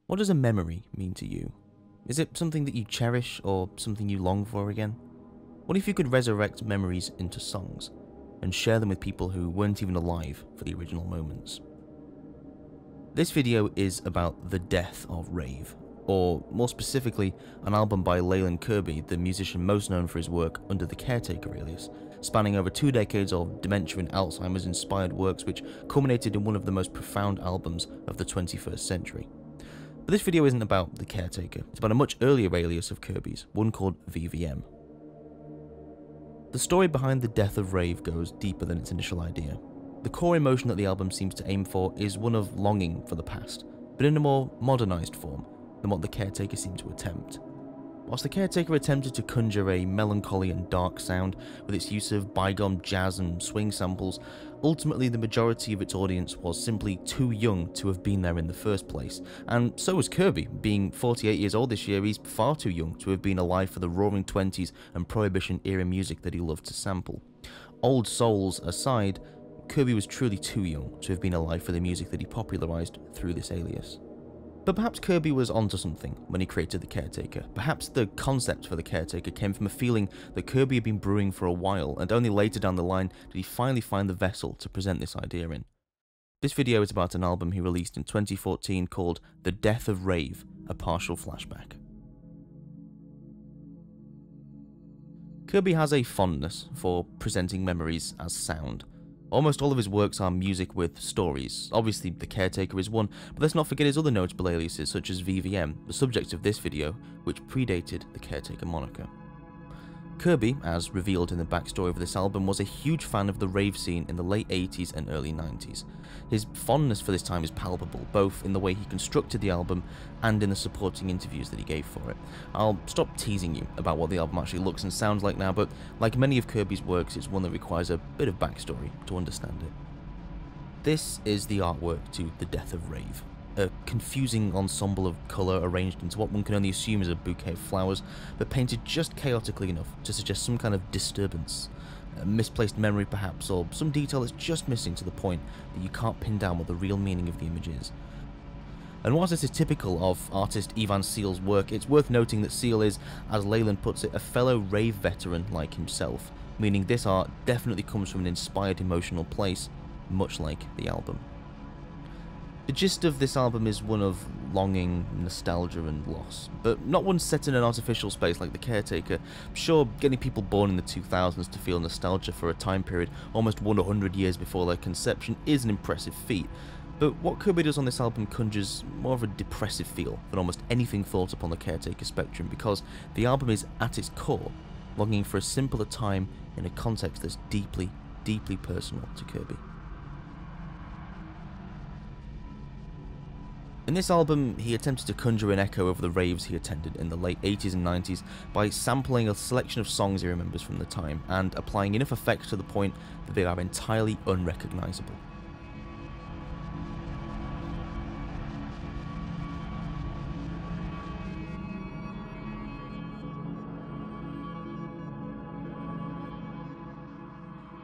What does a memory mean to you? Is it something that you cherish or something you long for again? What if you could resurrect memories into songs and share them with people who weren't even alive for the original moments? This video is about the Death of Rave, or more specifically, an album by Leyland Kirby, the musician most known for his work under the Caretaker alias, spanning over 2 decades of dementia and Alzheimer's inspired works which culminated in one of the most profound albums of the 21st century. But this video isn't about the Caretaker, it's about a much earlier alias of Kirby's, one called VVM. The story behind the Death of Rave goes deeper than its initial idea. The core emotion that the album seems to aim for is one of longing for the past, but in a more modernised form than what the Caretaker seemed to attempt. Whilst the Caretaker attempted to conjure a melancholy and dark sound with its use of bygone jazz and swing samples, ultimately the majority of its audience was simply too young to have been there in the first place, and so was Kirby. Being 48 years old this year, he's far too young to have been alive for the roaring 20s and Prohibition era music that he loved to sample. Old souls aside, Kirby was truly too young to have been alive for the music that he popularised through this alias. But perhaps Kirby was onto something when he created the Caretaker. Perhaps the concept for the Caretaker came from a feeling that Kirby had been brewing for a while, and only later down the line did he finally find the vessel to present this idea in. This video is about an album he released in 2014 called The Death of Rave, a Partial Flashback. Kirby has a fondness for presenting memories as sound. Almost all of his works are music with stories. Obviously, the Caretaker is one, but let's not forget his other notable aliases such as VVM, the subject of this video, which predated the Caretaker moniker. Kirby, as revealed in the backstory of this album, was a huge fan of the rave scene in the late 80s and early 90s. His fondness for this time is palpable, both in the way he constructed the album and in the supporting interviews that he gave for it. I'll stop teasing you about what the album actually looks and sounds like now, but like many of Kirby's works, it's one that requires a bit of backstory to understand it. This is the artwork to The Death of Rave. A confusing ensemble of colour arranged into what one can only assume is a bouquet of flowers, but painted just chaotically enough to suggest some kind of disturbance, a misplaced memory perhaps, or some detail that's just missing to the point that you can't pin down what the real meaning of the image is. And whilst this is typical of artist Ivan Seal's work, it's worth noting that Seal is, as Leyland puts it, a fellow rave veteran like himself, meaning this art definitely comes from an inspired emotional place, much like the album. The gist of this album is one of longing, nostalgia and loss, but not one set in an artificial space like the Caretaker. Sure, getting people born in the 2000s to feel nostalgia for a time period almost 100 years before their conception is an impressive feat, but what Kirby does on this album conjures more of a depressive feel than almost anything thought upon the Caretaker spectrum, because the album is at its core longing for a simpler time in a context that's deeply, deeply personal to Kirby. In this album, he attempted to conjure an echo of the raves he attended in the late 80s and 90s by sampling a selection of songs he remembers from the time and applying enough effects to the point that they are entirely unrecognisable.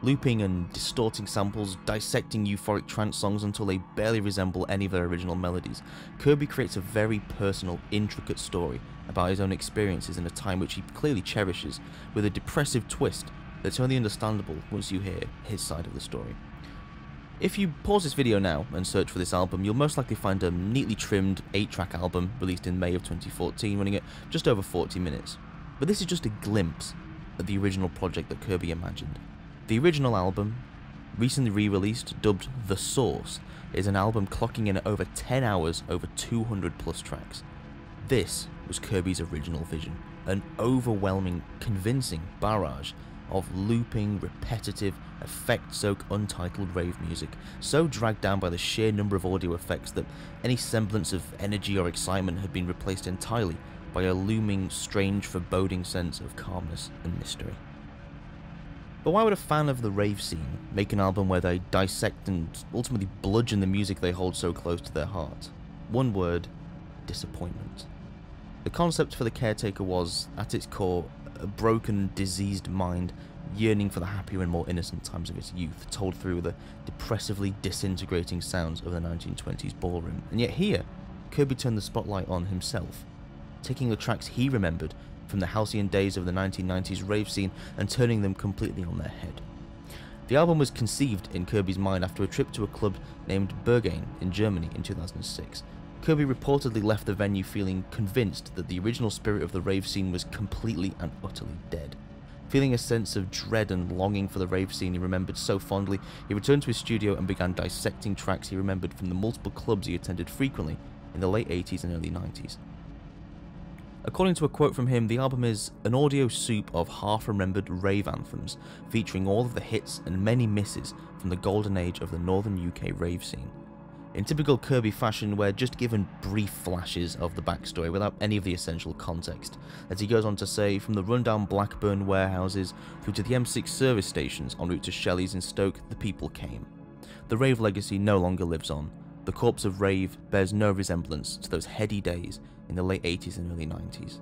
Looping and distorting samples, dissecting euphoric trance songs until they barely resemble any of their original melodies, Kirby creates a very personal, intricate story about his own experiences in a time which he clearly cherishes, with a depressive twist that's only understandable once you hear his side of the story. If you pause this video now and search for this album, you'll most likely find a neatly trimmed 8-track album released in May of 2014, running at just over 40 minutes. But this is just a glimpse of the original project that Kirby imagined. The original album, recently re-released, dubbed The Source, is an album clocking in at over 10 hours over 200 plus tracks. This was Kirby's original vision, an overwhelming, convincing barrage of looping, repetitive, effect-soaked, untitled rave music, so dragged down by the sheer number of audio effects that any semblance of energy or excitement had been replaced entirely by a looming, strange, foreboding sense of calmness and mystery. But why would a fan of the rave scene make an album where they dissect and ultimately bludgeon the music they hold so close to their heart? One word: disappointment. The concept for the Caretaker was, at its core, a broken, diseased mind yearning for the happier and more innocent times of its youth, told through the depressively disintegrating sounds of the 1920s ballroom. And yet here, Kirby turned the spotlight on himself, taking the tracks he remembered from the halcyon days of the 1990s rave scene and turning them completely on their head. The album was conceived in Kirby's mind after a trip to a club named Berghain in Germany in 2006. Kirby reportedly left the venue feeling convinced that the original spirit of the rave scene was completely and utterly dead. Feeling a sense of dread and longing for the rave scene he remembered so fondly, he returned to his studio and began dissecting tracks he remembered from the multiple clubs he attended frequently in the late 80s and early 90s. According to a quote from him, the album is an audio soup of half-remembered rave anthems, featuring all of the hits and many misses from the golden age of the northern UK rave scene. In typical Kirby fashion, we're just given brief flashes of the backstory without any of the essential context, as he goes on to say, from the rundown Blackburn warehouses through to the M6 service stations en route to Shelley's in Stoke, the people came. The rave legacy no longer lives on. The corpse of rave bears no resemblance to those heady days in the late 80s and early 90s.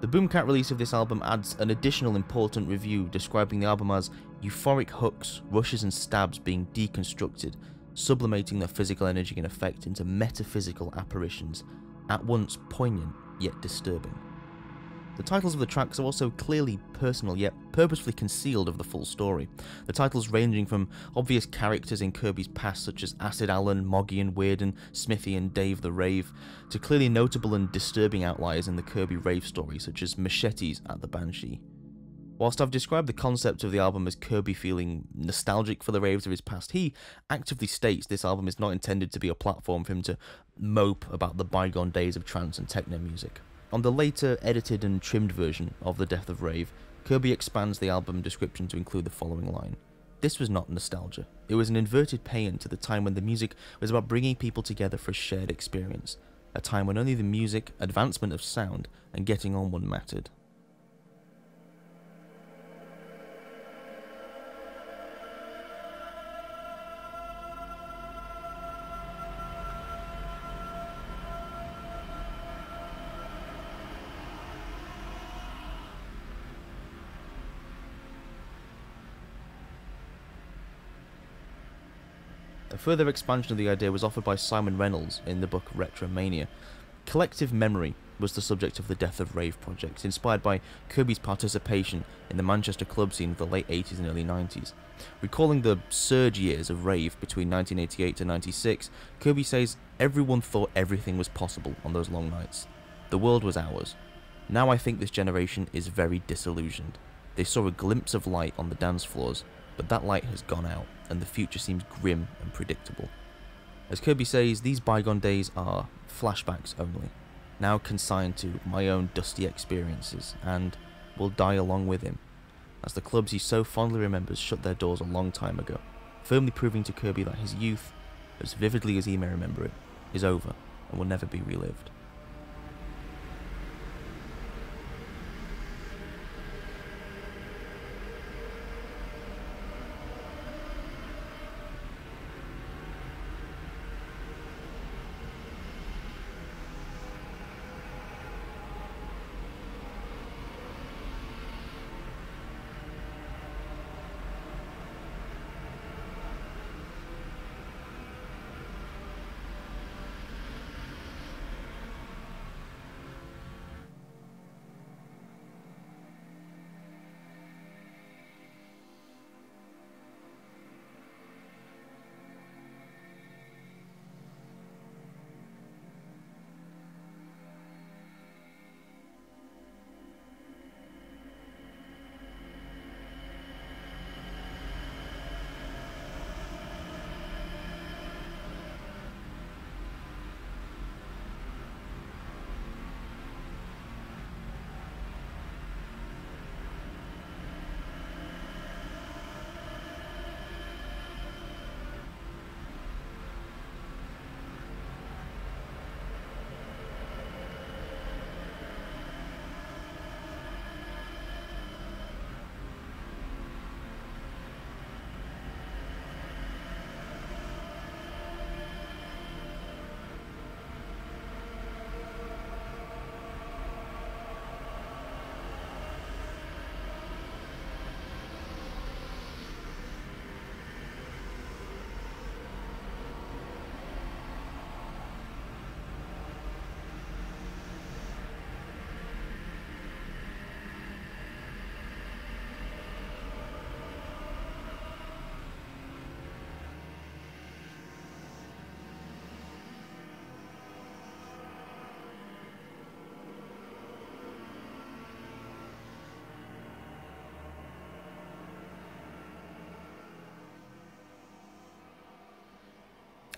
The Boomcat release of this album adds an additional important review describing the album as euphoric hooks, rushes and stabs being deconstructed, sublimating their physical energy and effect into metaphysical apparitions, at once poignant yet disturbing. The titles of the tracks are also clearly personal yet purposefully concealed of the full story, the titles ranging from obvious characters in Kirby's past such as Acid Allen, Moggy and Wearden, Smithy and Dave the Rave, to clearly notable and disturbing outliers in the Kirby rave story such as Machetes at the Banshee. Whilst I've described the concept of the album as Kirby feeling nostalgic for the raves of his past, he actively states this album is not intended to be a platform for him to mope about the bygone days of trance and techno music. On the later edited and trimmed version of The Death of Rave, Kirby expands the album description to include the following line. This was not nostalgia. It was an inverted paean to the time when the music was about bringing people together for a shared experience, a time when only the music, advancement of sound, and getting on one mattered. A further expansion of the idea was offered by Simon Reynolds in the book Retromania. Collective memory was the subject of the Death of Rave project, inspired by Kirby's participation in the Manchester club scene of the late 80s and early 90s. Recalling the surge years of rave between 1988 to 96, Kirby says, "Everyone thought everything was possible on those long nights. The world was ours. Now I think this generation is very disillusioned. They saw a glimpse of light on the dance floors, but that light has gone out, and the future seems grim and predictable." As Kirby says, these bygone days are flashbacks only, now consigned to my own dusty experiences, and will die along with him, as the clubs he so fondly remembers shut their doors a long time ago, firmly proving to Kirby that his youth, as vividly as he may remember it, is over and will never be relived.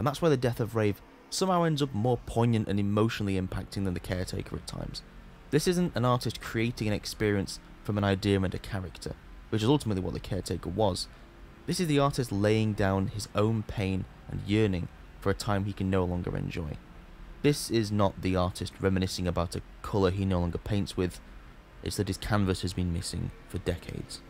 And that's why the Death of Rave somehow ends up more poignant and emotionally impacting than the Caretaker at times. This isn't an artist creating an experience from an idea and a character, which is ultimately what the Caretaker was. This is the artist laying down his own pain and yearning for a time he can no longer enjoy. This is not the artist reminiscing about a colour he no longer paints with, it's that his canvas has been missing for decades.